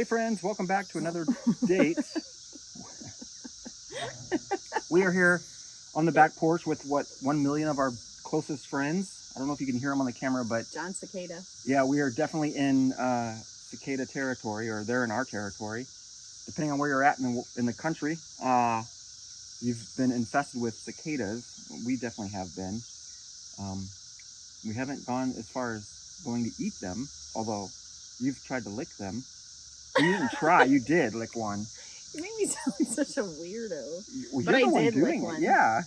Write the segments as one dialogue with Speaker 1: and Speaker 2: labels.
Speaker 1: Hey friends, welcome back to another date. We are here on the back porch with 1 million of our closest friends. I don't know if you can hear them on the camera, but
Speaker 2: John Cicada.
Speaker 1: Yeah, we are definitely in cicada territory, or they're in our territory. Depending on where you're at in the country, you've been infested with cicadas. We definitely have been. We haven't gone as far as going to eat them, although you've tried to lick them. You didn't try, you did lick one.
Speaker 2: You make me sound like such a weirdo.
Speaker 1: Well,
Speaker 2: but
Speaker 1: you're the
Speaker 2: I
Speaker 1: one
Speaker 2: did
Speaker 1: doing
Speaker 2: lick
Speaker 1: it.
Speaker 2: one.
Speaker 1: Yeah.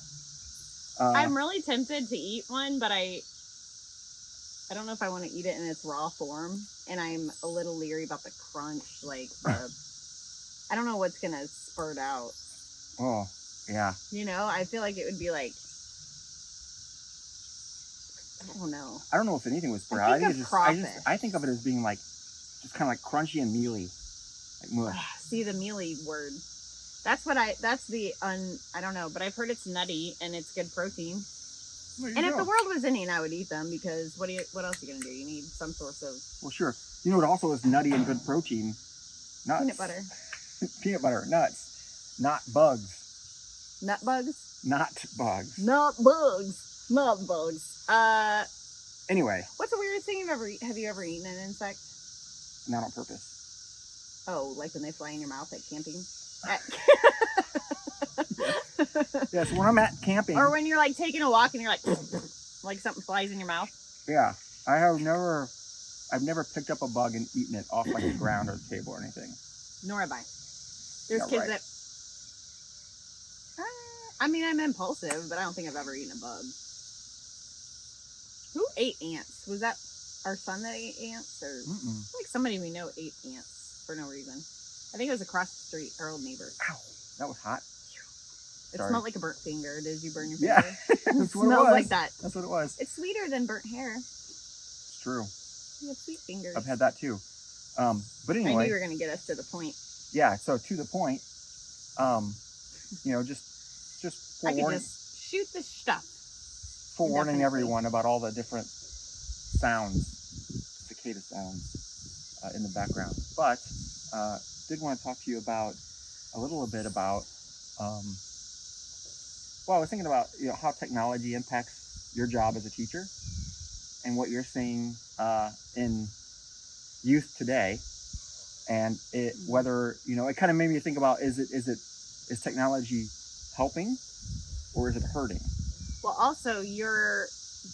Speaker 2: I'm really tempted to eat one, but I don't know if I want to eat it in its raw form, and I'm a little leery about the crunch. Like I don't know what's gonna spurt out.
Speaker 1: Oh, yeah.
Speaker 2: You know, I feel like it would be like, I don't know.
Speaker 1: I don't know if anything was spurt out. I think of it as being like just kind of like crunchy and mealy, like mush.
Speaker 2: See, the mealy word. I don't know, but I've heard it's nutty and it's good protein. And if the world was ending, I would eat them, because what else are you gonna do? You need some source of.
Speaker 1: Well, sure. You know what also is nutty and good protein? Nuts.
Speaker 2: Peanut butter.
Speaker 1: Peanut butter, nuts, not bugs.
Speaker 2: Nut bugs.
Speaker 1: Not bugs.
Speaker 2: Not bugs. Not bugs.
Speaker 1: Anyway.
Speaker 2: What's the weirdest thing have you ever eaten an insect?
Speaker 1: Not on purpose.
Speaker 2: Oh, like when they fly in your mouth at camping?
Speaker 1: Yes, when I'm at camping.
Speaker 2: Or when you're like taking a walk and you're like something flies in your mouth.
Speaker 1: Yeah. I've never picked up a bug and eaten it off like the ground or the table or anything.
Speaker 2: Nor have I. There's kids that. I mean, I'm impulsive, but I don't think I've ever eaten a bug. Who ate ants? Was that our son that ate ants? Or like somebody we know ate ants for no reason? I think it was across the street, our old neighbor.
Speaker 1: Ow, that was hot.
Speaker 2: It smelled like a burnt finger. Did you burn your
Speaker 1: finger? Yeah,
Speaker 2: it smells like that.
Speaker 1: That's what it was.
Speaker 2: It's sweeter than burnt hair.
Speaker 1: It's true.
Speaker 2: You have sweet fingers.
Speaker 1: I've had that too. But anyway.
Speaker 2: I knew you were going to get us to the point.
Speaker 1: Yeah, so to the point, just
Speaker 2: I could just shoot the stuff.
Speaker 1: Forewarning everyone about all the different sounds, cicada sounds in the background. But did want to talk to you about a little bit about, I was thinking about how technology impacts your job as a teacher and what you're seeing in youth today, and whether it kind of made me think about is technology helping or is it hurting?
Speaker 2: Well, also your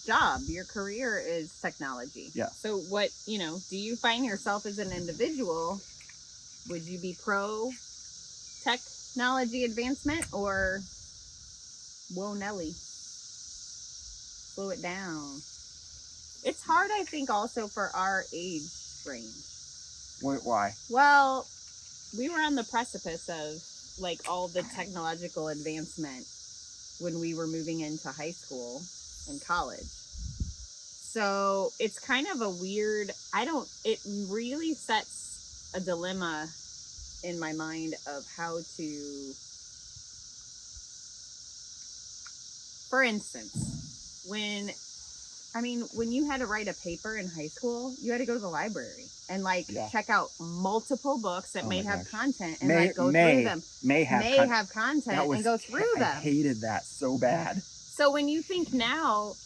Speaker 2: job, your career is technology.
Speaker 1: Yeah.
Speaker 2: So what, do you find yourself as an individual, would you be pro technology advancement, or whoa Nelly, slow it down? It's hard, I think, also for our age range.
Speaker 1: Why?
Speaker 2: Well, we were on the precipice of like all the technological advancement when we were moving into high school and college. So it's kind of a weird, it really sets a dilemma in my mind of how to, for instance, when you had to write a paper in high school, you had to go to the library and check out multiple books that may have content and go through them. May have content and go through them.
Speaker 1: I hated that so bad.
Speaker 2: So when you think now,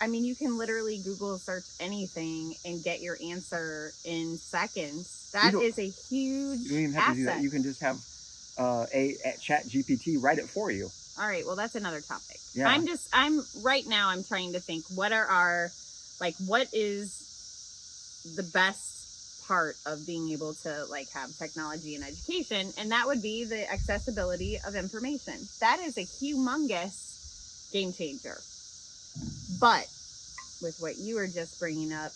Speaker 2: you can literally Google search anything and get your answer in seconds. That is a huge
Speaker 1: You don't even have
Speaker 2: asset.
Speaker 1: to do that. You can just have a chat GPT write it for you.
Speaker 2: All right, well, that's another topic.
Speaker 1: Yeah.
Speaker 2: I'm trying to think, what is the best part of being able to have technology in education? And that would be the accessibility of information. That is a humongous game changer. But with what you were just bringing up,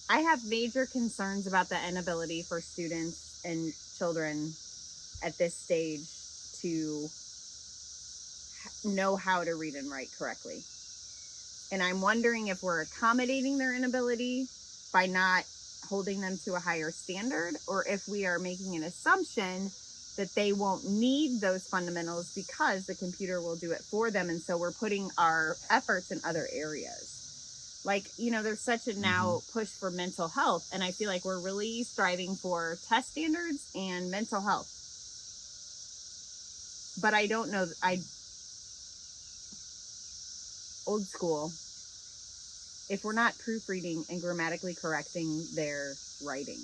Speaker 2: I have major concerns about the inability for students and children at this stage to know how to read and write correctly. And I'm wondering if we're accommodating their inability by not holding them to a higher standard, or if we are making an assumption that they won't need those fundamentals because the computer will do it for them. And so we're putting our efforts in other areas. Like, there's such a now push for mental health, and I feel like we're really striving for test standards and mental health. But I don't know, old school, if we're not proofreading and grammatically correcting their writing,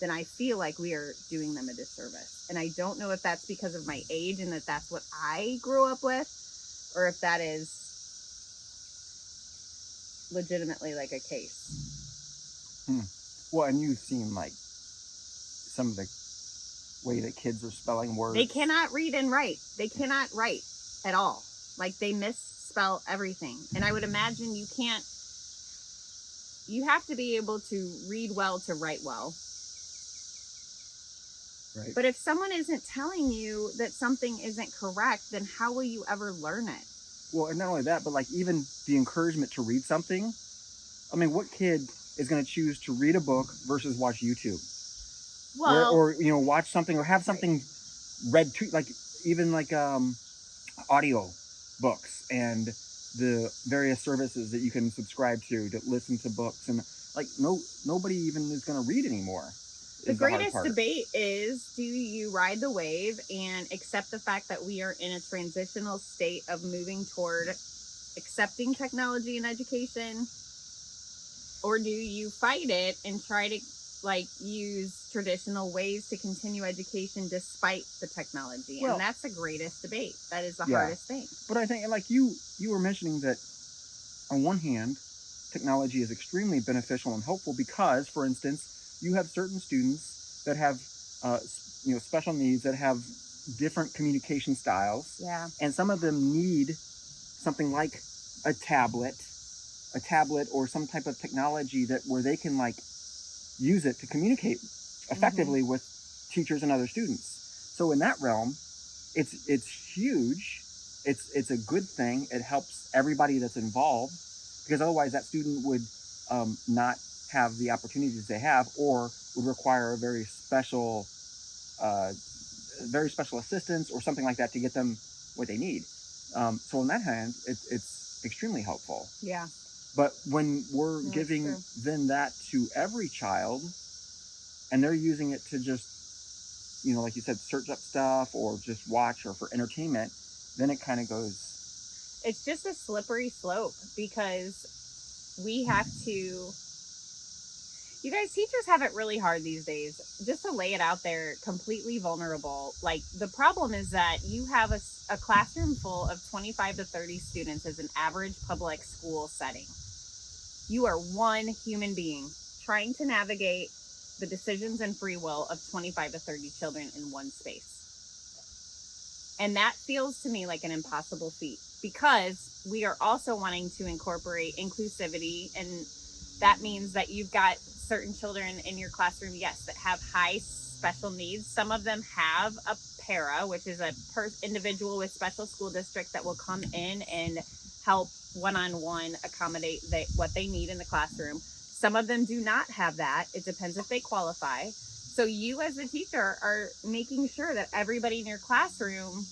Speaker 2: then I feel like we are doing them a disservice. And I don't know if that's because of my age and that's what I grew up with, or if that is legitimately like a case.
Speaker 1: Well, and you've seen like some of the way that kids are spelling words.
Speaker 2: They cannot read and write. They cannot write at all. Like, they misspell everything. And I would imagine you have to be able to read well to write well.
Speaker 1: Right.
Speaker 2: But if someone isn't telling you that something isn't correct, then how will you ever learn it?
Speaker 1: Well, and not only that, but like even the encouragement to read something. I mean, what kid is going to choose to read a book versus watch YouTube?
Speaker 2: Well,
Speaker 1: or watch something or have something read to, like even like audio books and the various services that you can subscribe to listen to books, and like nobody even is going to read anymore.
Speaker 2: The greatest debate is, do you ride the wave and accept the fact that we are in a transitional state of moving toward accepting technology in education, or do you fight it and try to use traditional ways to continue education despite the technology? And that's the greatest debate. That is the hardest thing.
Speaker 1: But I think, like you were mentioning, that on one hand, technology is extremely beneficial and helpful because, for instance, you have certain students that have special needs, that have different communication styles.
Speaker 2: Yeah.
Speaker 1: And some of them need something like a tablet or some type of technology where they can use it to communicate effectively with teachers and other students. So in that realm, it's huge. It's a good thing. It helps everybody that's involved, because otherwise that student would not have the opportunities they have, or would require a very special assistance or something like that to get them what they need. So on that hand, it's extremely helpful.
Speaker 2: Yeah.
Speaker 1: But when we're giving then that to every child, and they're using it to just, like you said, search up stuff or just watch or for entertainment, then it kind of goes.
Speaker 2: It's just a slippery slope, because we have to. You guys, teachers have it really hard these days. Just to lay it out there, completely vulnerable. Like, the problem is that you have a classroom full of 25 to 30 students as an average public school setting. You are one human being trying to navigate the decisions and free will of 25 to 30 children in one space. And that feels to me like an impossible feat, because we are also wanting to incorporate inclusivity, and that means that you've got certain children in your classroom, yes, that have high special needs. Some of them have a para, which is a individual with special school district that will come in and help one-on-one accommodate what they need in the classroom. Some of them do not have that. It depends if they qualify. So you as the teacher are making sure that everybody in your classroom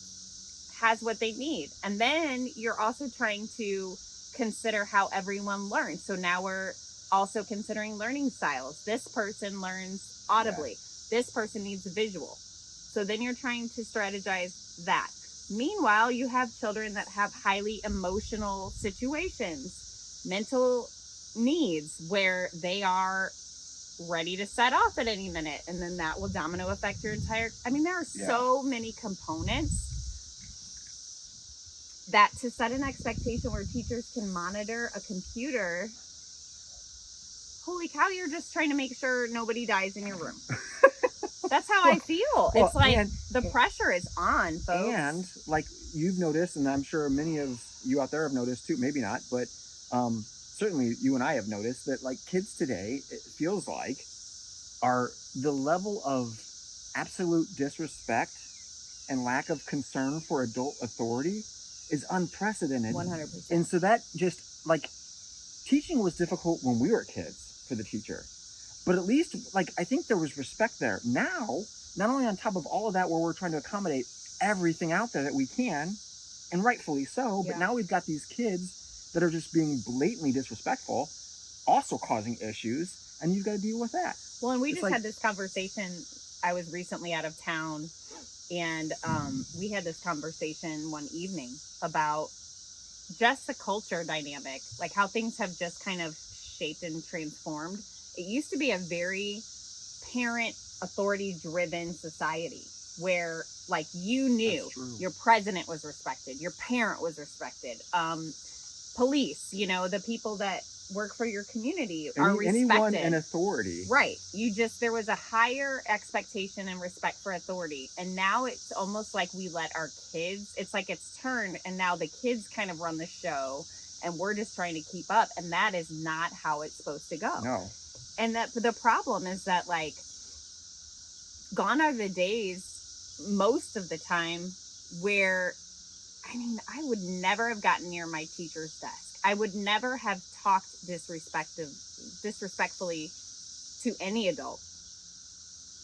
Speaker 2: has what they need. And then you're also trying to consider how everyone learns. So now we're also considering learning styles. This person learns audibly. Yeah. This person needs visual. So then you're trying to strategize that. Meanwhile, you have children that have highly emotional situations, mental needs, where they are ready to set off at any minute. And then that will domino affect your entire... there are so many components that to set an expectation where teachers can monitor a computer... Holy cow, you're just trying to make sure nobody dies in your room. That's how I feel. Well, it's like the pressure is on, folks.
Speaker 1: And like you've noticed, and I'm sure many of you out there have noticed too, maybe not, but certainly you and I have noticed that like kids today, it feels like, are the level of absolute disrespect and lack of concern for adult authority is unprecedented.
Speaker 2: 100%.
Speaker 1: And so that just like, teaching was difficult when we were kids for the teacher, but at least like I think there was respect there. Now, not only on top of all of that, where we're trying to accommodate everything out there that we can, and rightfully so, but now we've got these kids that are just being blatantly disrespectful, also causing issues, and you've got to deal with that.
Speaker 2: Well, and we
Speaker 1: It's
Speaker 2: just
Speaker 1: like-
Speaker 2: had this conversation. I was recently out of town, and we had this conversation one evening about just the culture dynamic, like how things have just kind of shaped and transformed. It used to be a very parent authority driven society where like you knew
Speaker 1: That's true.
Speaker 2: your president was respected, your parent was respected, police, the people that work for your community are respected.
Speaker 1: Anyone in authority.
Speaker 2: Right. There was a higher expectation and respect for authority. And now it's almost like we let our kids, it's like it's turned and now the kids kind of run the show and we're just trying to keep up. And that is not how it's supposed to go.
Speaker 1: No.
Speaker 2: And that the problem is that like gone are the days most of the time where, I would never have gotten near my teacher's desk. I would never have talked disrespectfully to any adult.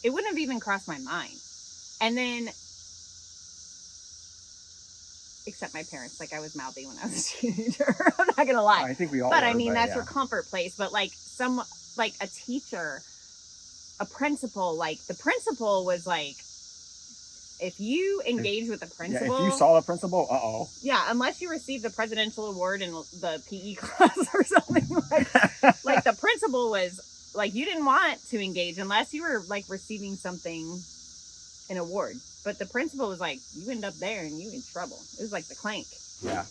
Speaker 2: It wouldn't have even crossed my mind. And then, except my parents, like I was mouthy when I was a teenager. I'm not gonna lie.
Speaker 1: I think we all.
Speaker 2: But
Speaker 1: were,
Speaker 2: that's
Speaker 1: yeah.
Speaker 2: your comfort place. But like a teacher, a principal, like the principal was like, if you engage with the principal,
Speaker 1: Yeah, if you saw the principal,
Speaker 2: yeah, unless you received the presidential award in the PE class or something like the principal was like, you didn't want to engage unless you were like receiving something, an award. But the principal was like, you end up there and you in trouble. It was like the clank.
Speaker 1: Yeah.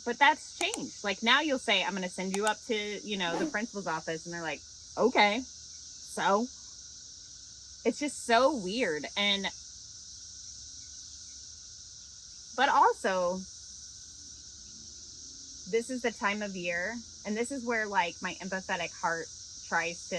Speaker 2: But that's changed. Like now you'll say, I'm going to send you up to, the principal's office. And they're like, okay. So it's just so weird. But also, this is the time of year, and this is where like my empathetic heart tries to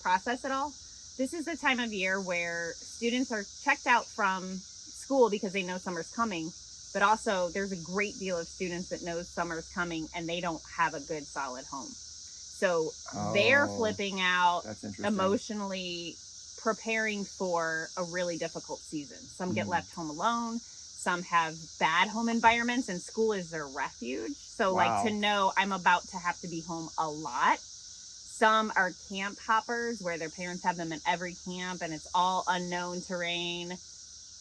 Speaker 2: process it all. This is the time of year where students are checked out from school because they know summer's coming, but also there's a great deal of students that know summer's coming and they don't have a good solid home. So they're flipping out, emotionally preparing for a really difficult season. Some get left home alone. Some have bad home environments and school is their refuge. So like to know I'm about to have to be home a lot. Some are camp hoppers where their parents have them in every camp and it's all unknown terrain.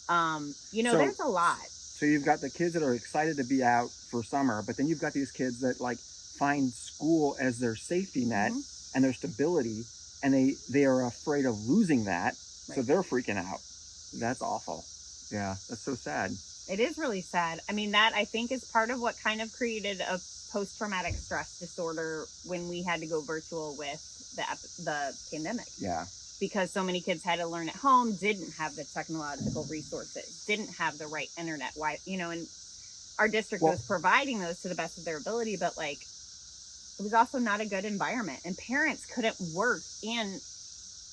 Speaker 2: There's a lot.
Speaker 1: So you've got the kids that are excited to be out for summer, but then you've got these kids that like find school as their safety net and their stability, and they are afraid of losing that. Right. So they're freaking out. That's awful. Yeah, that's so sad.
Speaker 2: It is really sad. That I think is part of what kind of created a post-traumatic stress disorder when we had to go virtual with the pandemic.
Speaker 1: Yeah.
Speaker 2: Because so many kids had to learn at home, didn't have the technological resources, didn't have the right internet, and our district was providing those to the best of their ability, but like it was also not a good environment and parents couldn't work and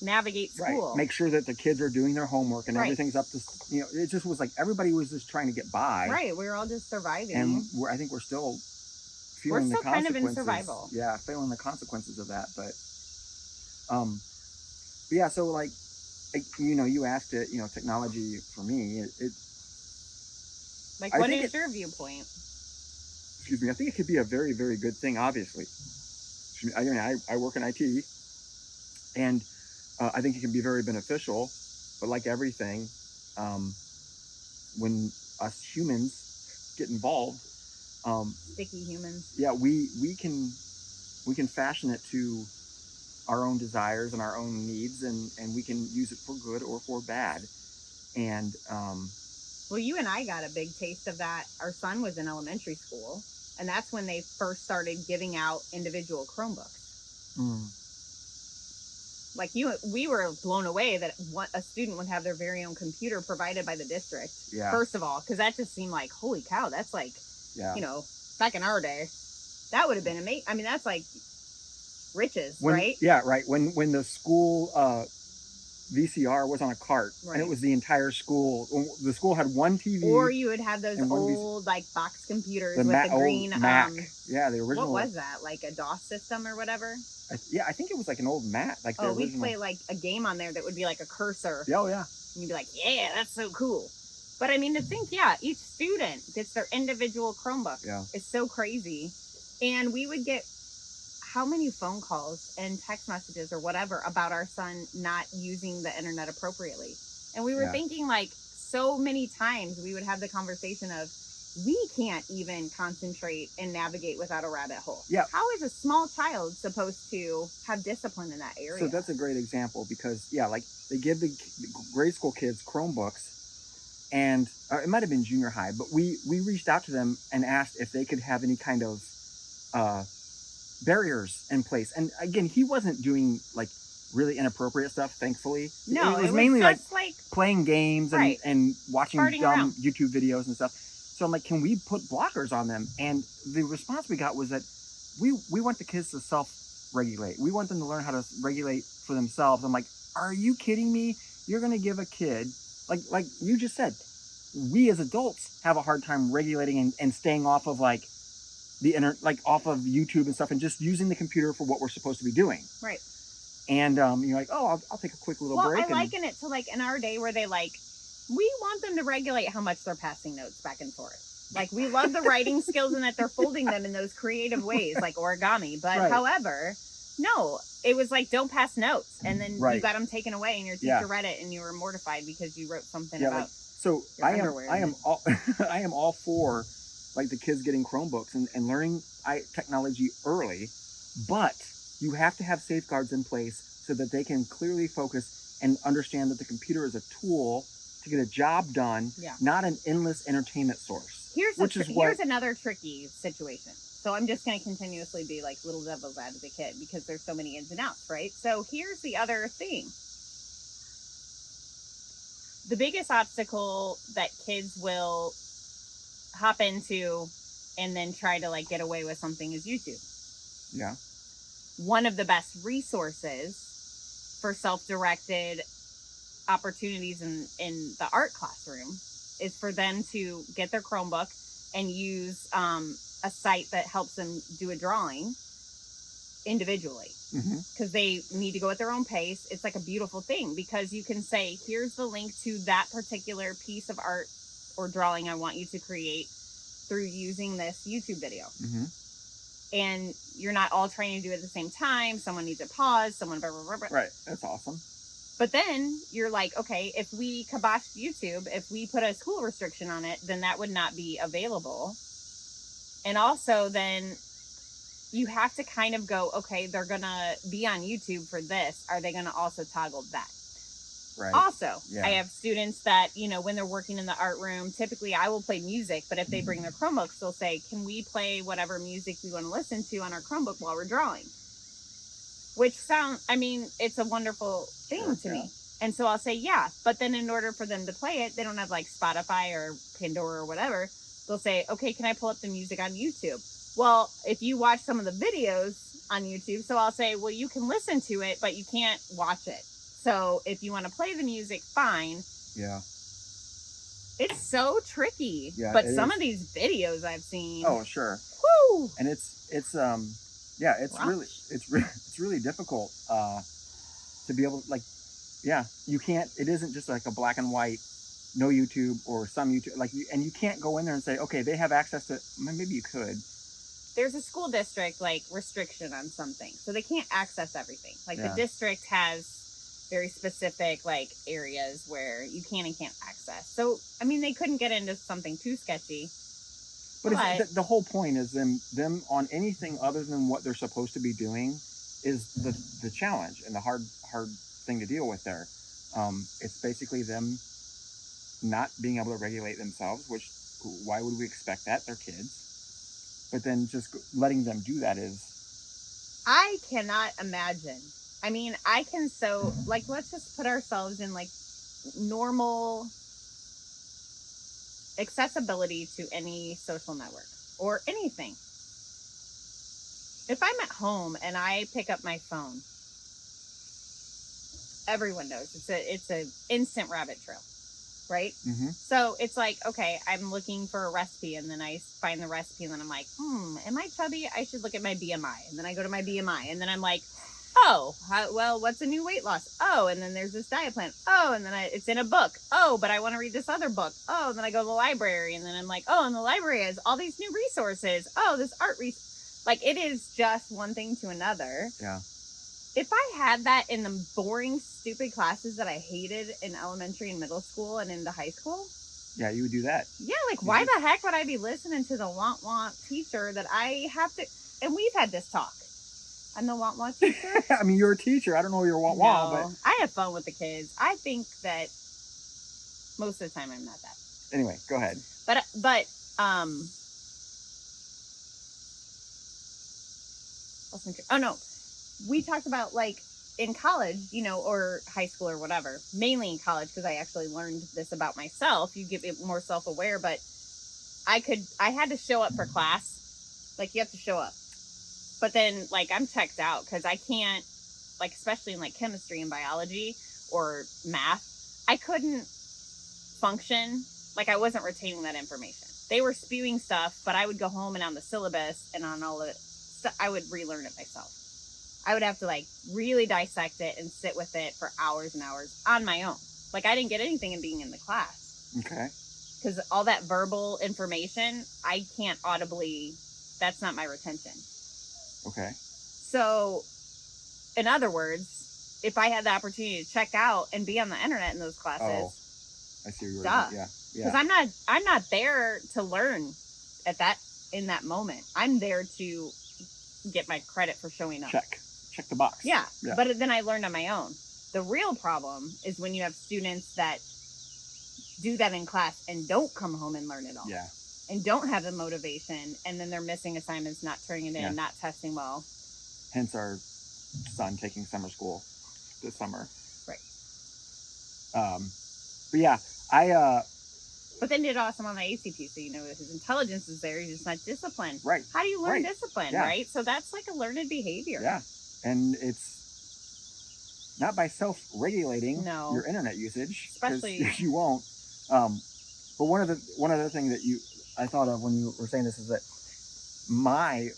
Speaker 2: navigate school.
Speaker 1: Right. Make sure that the kids are doing their homework and everything's up to, it just was like everybody was just trying to get by.
Speaker 2: Right. We were all just surviving.
Speaker 1: And I think we're still feeling the consequences.
Speaker 2: Kind of in survival.
Speaker 1: Yeah, feeling the consequences of that. But yeah, so like, you asked it, technology for me,
Speaker 2: like, what is your viewpoint?
Speaker 1: Excuse me. I think it could be a very, very good thing, obviously. I work in IT, and I think it can be very beneficial, but like everything, when us humans get involved,
Speaker 2: sticky humans.
Speaker 1: Yeah, we can fashion it to our own desires and our own needs, and we can use it for good or for bad. And
Speaker 2: well, you and I got a big taste of that. Our son was in elementary school, and that's when they first started giving out individual Chromebooks. Like we were blown away that a student would have their very own computer provided by the district.
Speaker 1: Yeah.
Speaker 2: First of all, because that just seemed like, holy cow, that's like, back in our day, that would have been amazing. That's like riches, right?
Speaker 1: Yeah, right. When the school VCR was on a cart, and it was the entire school. The school had one TV.
Speaker 2: Or you would have those old like box computers with the green
Speaker 1: Mac. Yeah, the original.
Speaker 2: What was that? Like a DOS system or whatever?
Speaker 1: I think it was like an old Mac. Like
Speaker 2: we'd play like a game on there that would be like a cursor.
Speaker 1: Oh yeah.
Speaker 2: And you'd be like, yeah, that's so cool. But I mean, to think, yeah, each student gets their individual Chromebook.
Speaker 1: Yeah.
Speaker 2: It's so crazy. And we would get how many phone calls and text messages or whatever about our son not using the internet appropriately. And we were
Speaker 1: Yeah.
Speaker 2: thinking, like, so many times we would have the conversation of, we can't even concentrate and navigate without a rabbit hole.
Speaker 1: Yeah.
Speaker 2: How is a small child supposed to have discipline in that area?
Speaker 1: So that's a great example because, yeah, like they give the grade school kids Chromebooks, and it might have been junior high, but we reached out to them and asked if they could have any kind of barriers in place. And again, he wasn't doing like really inappropriate stuff, thankfully.
Speaker 2: No,
Speaker 1: it was mainly
Speaker 2: just
Speaker 1: like playing games and,
Speaker 2: right.
Speaker 1: and watching
Speaker 2: Farting
Speaker 1: dumb
Speaker 2: around.
Speaker 1: YouTube videos and stuff. So I'm like, can we put blockers on them? And the response we got was that we want the kids to self-regulate. We want them to learn how to regulate for themselves. I'm like, are you kidding me? You're going to give a kid, like you just said, we as adults have a hard time regulating and staying off of like the internet, like off of YouTube and stuff, and just using the computer for what we're supposed to be doing.
Speaker 2: Right.
Speaker 1: And you're like, oh, I'll take a quick little break.
Speaker 2: I liken it to like in our day where they like, we want them to regulate how much they're passing notes back and forth. Like we love the writing skills and that they're folding them in those creative ways, like origami. But
Speaker 1: right.
Speaker 2: However, no, it was like, don't pass notes. And then
Speaker 1: right.
Speaker 2: you got them taken away and your teacher read it and you were mortified because you wrote something about
Speaker 1: like, so I am all I am all for like the kids getting Chromebooks and learning technology early, but you have to have safeguards in place so that they can clearly focus and understand that the computer is a tool to get a job done, not an endless entertainment source.
Speaker 2: Here's another tricky situation. So I'm just going to continuously be like little devil's advocate because there's so many ins and outs, right? So here's the other thing. The biggest obstacle that kids will hop into and then try to like get away with something is YouTube.
Speaker 1: Yeah.
Speaker 2: One of the best resources for self-directed opportunities in the art classroom is for them to get their Chromebook and use a site that helps them do a drawing individually, because they need to go at their own pace. It's like a beautiful thing because you can say, here's the link to that particular piece of art or drawing I want you to create through using this YouTube video. And you're not all trying to do it at the same time. Someone needs a pause, someone blah, blah, blah, blah.
Speaker 1: Right. That's awesome.
Speaker 2: But then you're like, okay, if we kiboshed YouTube, if we put a school restriction on it, then that would not be available. And also then you have to kind of go, okay, they're going to be on YouTube for this. Are they going to also toggle that?
Speaker 1: Right.
Speaker 2: Also, I have students that, you know, when they're working in the art room, typically I will play music, but if they bring their Chromebooks, they'll say, can we play whatever music we want to listen to on our Chromebook while we're drawing? Which it's a wonderful thing to me. And so I'll say, yeah, but then in order for them to play it, they don't have like Spotify or Pandora or whatever. They'll say, okay, can I pull up the music on YouTube? Well, if you watch some of the videos on YouTube, so I'll say, well, you can listen to it, but you can't watch it. So if you want to play the music, fine.
Speaker 1: Yeah.
Speaker 2: It's so tricky.
Speaker 1: Yeah,
Speaker 2: but some of these videos I've seen.
Speaker 1: Oh, sure.
Speaker 2: Whoo!
Speaker 1: And it's really difficult to be able to, like, you can't, it isn't just like a black and white, no YouTube or some YouTube, like, and you can't go in there and say, okay, they have access to, maybe you could.
Speaker 2: There's a school district, like, restriction on something. So they can't access everything. Like, the district has very specific, like, areas where you can and can't access. So, I mean, they couldn't get into something too sketchy.
Speaker 1: But the whole point is them on anything other than what they're supposed to be doing is the challenge and the hard thing to deal with there. It's basically them not being able to regulate themselves, which, why would we expect that? They're kids. But then just letting them do that is...
Speaker 2: I cannot imagine. I mean, let's just put ourselves in, like, normal accessibility to any social network or anything. If I'm at home and I pick up my phone, everyone knows it's a instant rabbit trail, right? So it's like, okay, I'm looking for a recipe and then I find the recipe and then I'm like, am I chubby? I should look at my BMI. And then I go to my BMI and then I'm like, Oh, well, what's a new weight loss? Oh, and then there's this diet plan. Oh, and then it's in a book. Oh, but I want to read this other book. Oh, and then I go to the library, and then I'm like, oh, and the library has all these new resources. Oh, this art like, it is just one thing to another.
Speaker 1: Yeah.
Speaker 2: If I had that in the boring, stupid classes that I hated in elementary and middle school and into high school.
Speaker 1: Yeah, you would do that.
Speaker 2: Yeah, like, why the heck would I be listening to the want teacher that I have to... And we've had this talk. I'm the want teacher.
Speaker 1: I mean, you're a teacher. I don't know your want, but
Speaker 2: I have fun with the kids. I think that most of the time I'm not that.
Speaker 1: Anyway, go ahead.
Speaker 2: But oh no, we talked about, like, in college, you know, or high school or whatever. Mainly in college, because I actually learned this about myself. You get more self-aware, but I had to show up for class. Like, you have to show up. But then, like, I'm checked out because I can't, like, especially in, like, chemistry and biology or math, I couldn't function. Like, I wasn't retaining that information. They were spewing stuff, but I would go home and on the syllabus and on all of it, I would relearn it myself. I would have to, like, really dissect it and sit with it for hours and hours on my own. Like, I didn't get anything in being in the class.
Speaker 1: Okay.
Speaker 2: Because all that verbal information, I can't audibly, that's not my retention.
Speaker 1: Okay.
Speaker 2: So, in other words, if I had the opportunity to check out and be on the internet in those classes,
Speaker 1: I see where you're
Speaker 2: duh.
Speaker 1: Yeah.
Speaker 2: Because I'm not there to learn in that moment. I'm there to get my credit for showing up.
Speaker 1: Check the box.
Speaker 2: Yeah. But then I learned on my own. The real problem is when you have students that do that in class and don't come home and learn it all.
Speaker 1: Yeah.
Speaker 2: And don't have the motivation, and then they're missing assignments, not turning it in, not testing well.
Speaker 1: Hence our son taking summer school this summer.
Speaker 2: Right.
Speaker 1: But yeah,
Speaker 2: But then did awesome on the ACT, so you know his intelligence is there. He's just not disciplined.
Speaker 1: Right.
Speaker 2: How do you learn discipline,
Speaker 1: Yeah.
Speaker 2: right? So that's like a learned behavior.
Speaker 1: Yeah, and it's not by self-regulating your internet usage,
Speaker 2: especially
Speaker 1: you won't. But one other thing that I thought of when you were saying this is that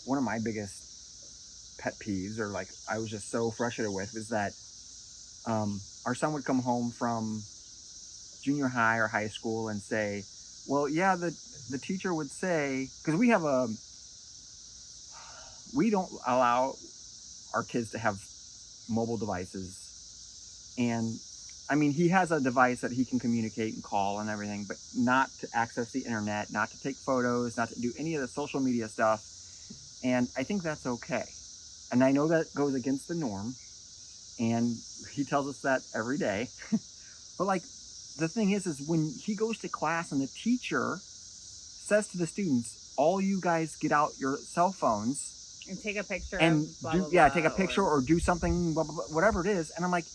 Speaker 1: one of my biggest pet peeves, or like I was just so frustrated with, was that our son would come home from junior high or high school and say, well, yeah, the teacher would say, because we don't allow our kids to have mobile devices, and I mean, he has a device that he can communicate and call and everything, but not to access the internet, not to take photos, not to do any of the social media stuff. And I think that's okay. And I know that goes against the norm, and he tells us that every day. But like, the thing is when he goes to class and the teacher says to the students, all you guys get out your cell phones
Speaker 2: and take a picture
Speaker 1: and
Speaker 2: of blah, blah, blah,
Speaker 1: take a picture or do something, blah, blah, blah, whatever it is. And I'm like,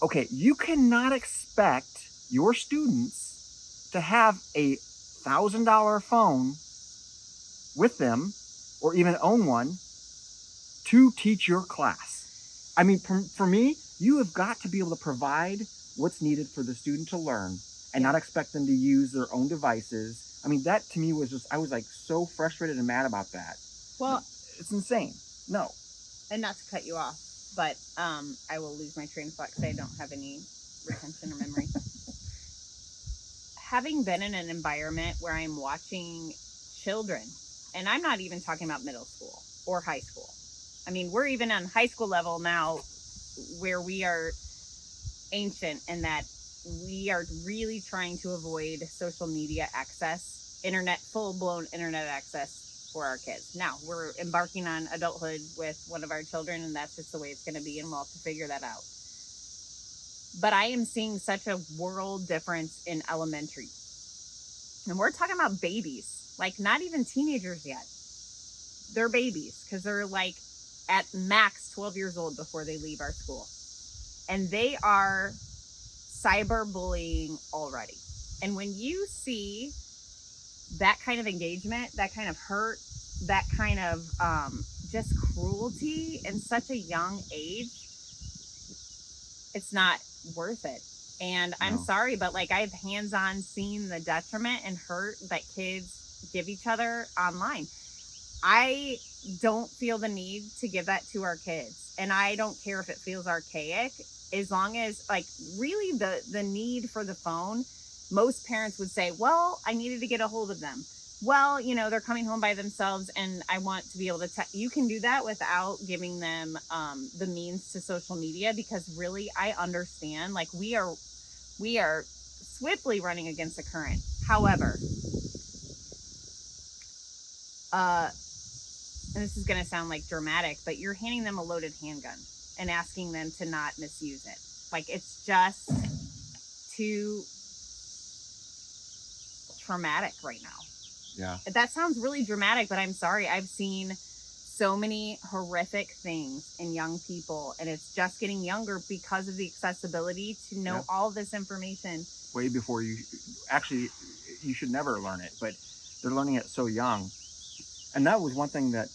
Speaker 1: okay, you cannot expect your students to have a $1,000 phone with them, or even own one, to teach your class. I mean, for me, you have got to be able to provide what's needed for the student to learn and not expect them to use their own devices. I mean, that to me was just, I was like so frustrated and mad about that.
Speaker 2: Well,
Speaker 1: it's insane. No.
Speaker 2: And not to cut you off, but I will lose my train of thought because I don't have any retention or memory. Having been in an environment where I'm watching children, and I'm not even talking about middle school or high school. I mean, we're even on high school level now where we are ancient in that we are really trying to avoid social media access, full-blown internet access for our kids. Now, we're embarking on adulthood with one of our children, and that's just the way it's going to be, and we'll have to figure that out. But I am seeing such a world difference in elementary. And we're talking about babies, like not even teenagers yet. They're babies because they're like at max 12 years old before they leave our school. And they are cyberbullying already. And when you see that kind of engagement, that kind of hurt, that kind of just cruelty in such a young age, it's not worth it. And I'm sorry, but like I've hands-on seen the detriment and hurt that kids give each other online. I don't feel the need to give that to our kids. and I don't care if it feels archaic, as long as like really the need for the phone, most parents would say, well, I needed to get a hold of them. Well, you know, they're coming home by themselves and I want to be able to you can do that without giving them the means to social media, because really I understand, like we are swiftly running against the current. However, and this is going to sound like dramatic, but you're handing them a loaded handgun and asking them to not misuse it. Like, it's just too traumatic right now.
Speaker 1: Yeah.
Speaker 2: That sounds really dramatic, but I'm sorry. I've seen so many horrific things in young people, and it's just getting younger because of the accessibility to know all this information.
Speaker 1: Way before you should never learn it, but they're learning it so young. And that was one thing that,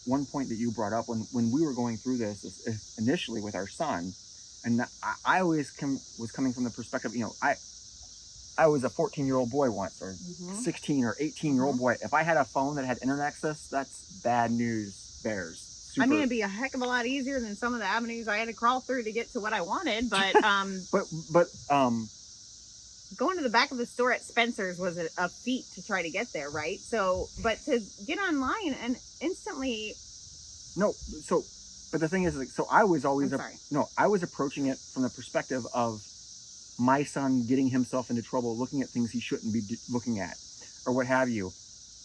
Speaker 1: one point that you brought up when we were going through this initially with our son. And I always was coming from the perspective, you know, I was a 14-year-old boy once, or 16 or 18-year-old boy. If I had a phone that had internet access, that's bad news bears. Super.
Speaker 2: I mean, it'd be a heck of a lot easier than some of the avenues I had to crawl through to get to what I wanted. But,
Speaker 1: but
Speaker 2: going to the back of the store at Spencer's was a feat to try to get there, right? So, but to get online and instantly.
Speaker 1: No, so, but the thing is, like, so I was always, I was approaching it from the perspective of my son getting himself into trouble, looking at things he shouldn't be looking at, or what have you.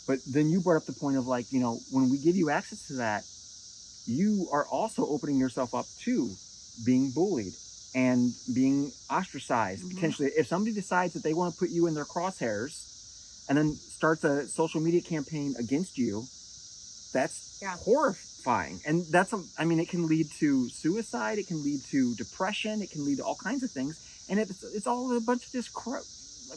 Speaker 1: But then you brought up the point of, like, you know, when we give you access to that, you are also opening yourself up to being bullied and being ostracized, potentially. If somebody decides that they want to put you in their crosshairs and then starts a social media campaign against you, that's horrifying. And I mean, it can lead to suicide, it can lead to depression, it can lead to all kinds of things. And it's all a bunch of just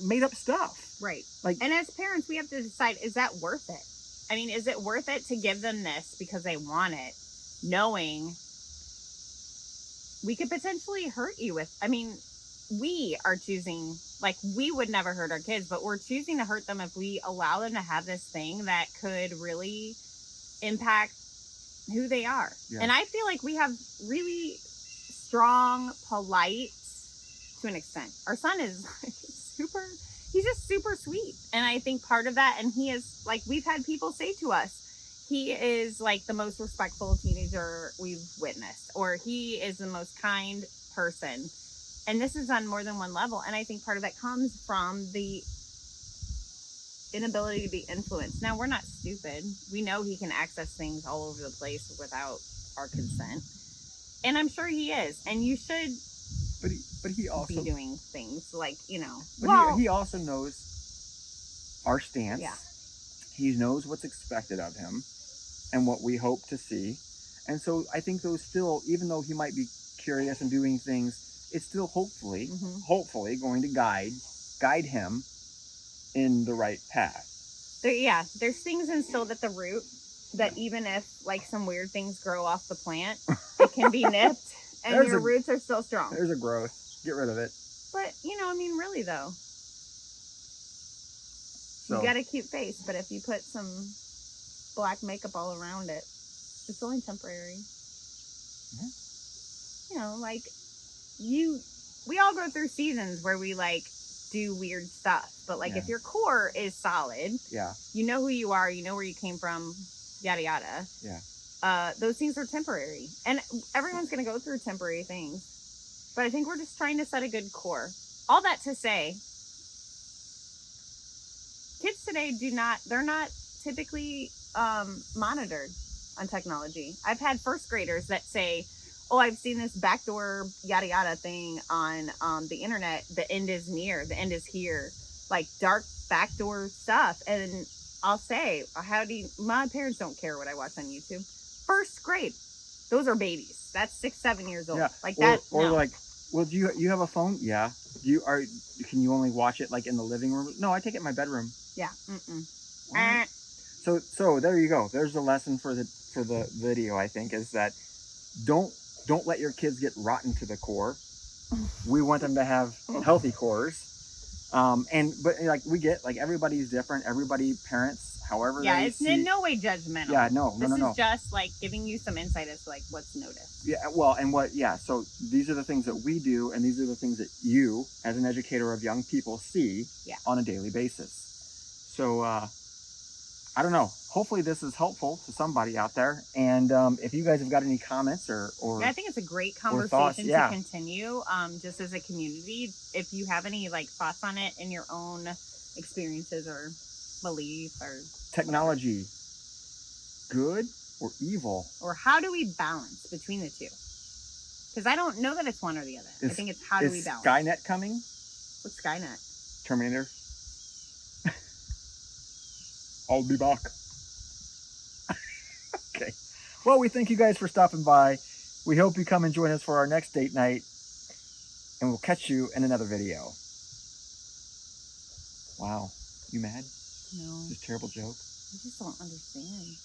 Speaker 1: made up stuff.
Speaker 2: Right.
Speaker 1: Like,
Speaker 2: and as parents, we have to decide, is that worth it? I mean, is it worth it to give them this because they want it, knowing we could potentially hurt you with, I mean, we are choosing, like, we would never hurt our kids, but we're choosing to hurt them if we allow them to have this thing that could really impact who they are. Yeah. And I feel like we have really strong, polite, to an extent. Our son is like he's just super sweet. And I think part of that, and he is, like, we've had people say to us, he is like the most respectful teenager we've witnessed, or he is the most kind person. And this is on more than one level. And I think part of that comes from the inability to be influenced. Now, we're not stupid. We know he can access things all over the place without our consent. And I'm sure he is. And you should
Speaker 1: but he also
Speaker 2: be doing things like, you know.
Speaker 1: But he also knows our stance.
Speaker 2: Yeah.
Speaker 1: He knows what's expected of him and what we hope to see. And so I think those still, even though he might be curious and doing things, it's still hopefully going to guide him in the right path.
Speaker 2: There's things instilled at the root that even if, like, some weird things grow off the plant, it can be nipped and your roots are still strong.
Speaker 1: There's a growth. Get rid of it.
Speaker 2: But, you know, I mean, really, though. So, you got a cute face, but if you put some black makeup all around it, it's only temporary. Yeah. You know, like, we all go through seasons where we, like, do weird stuff. But, like, if your core is solid, you know who you are, you know where you came from, yada, yada.
Speaker 1: Yeah.
Speaker 2: Those things are temporary. And everyone's going to go through temporary things. But I think we're just trying to set a good core. All that to say, kids today they're not typically monitored on technology. I've had first graders that say, oh, I've seen this backdoor yada yada thing on the internet. The end is near. The end is here. Like, dark backdoor stuff. And I'll say, my parents don't care what I watch on YouTube. First grade. Those are babies. That's 6, 7 years old.
Speaker 1: Yeah.
Speaker 2: Like that.
Speaker 1: Or like, well, do you have a phone? Yeah. Can you only watch it, like, in the living room? No, I take it in my bedroom.
Speaker 2: Yeah.
Speaker 1: So there you go. There's the lesson for the video, I think, is that don't let your kids get rotten to the core. We want them to have healthy cores. But like, we get, like, everybody's different. Parents however
Speaker 2: Yeah,
Speaker 1: they
Speaker 2: it's
Speaker 1: see.
Speaker 2: in no way judgmental.
Speaker 1: Yeah, no.
Speaker 2: This is just like giving you some insight as to like what's noticed.
Speaker 1: Yeah, well, and so these are the things that we do, and these are the things that you, as an educator of young people, see on a daily basis. So, I don't know. Hopefully this is helpful to somebody out there. And if you guys have got any comments or
Speaker 2: yeah, I think it's a great
Speaker 1: thoughts,
Speaker 2: conversation to continue just as a community. If you have any like thoughts on it in your own experiences or belief or
Speaker 1: technology, good or evil?
Speaker 2: Or how do we balance between the two? Because I don't know that it's one or the other. I think it's how do we balance.
Speaker 1: Skynet coming?
Speaker 2: What's Skynet?
Speaker 1: Terminator. I'll be back. Okay. Well, we thank you guys for stopping by. We hope you come and join us for our next date night. And we'll catch you in another video. Wow. You mad?
Speaker 2: No.
Speaker 1: Just a terrible joke?
Speaker 2: I just don't understand.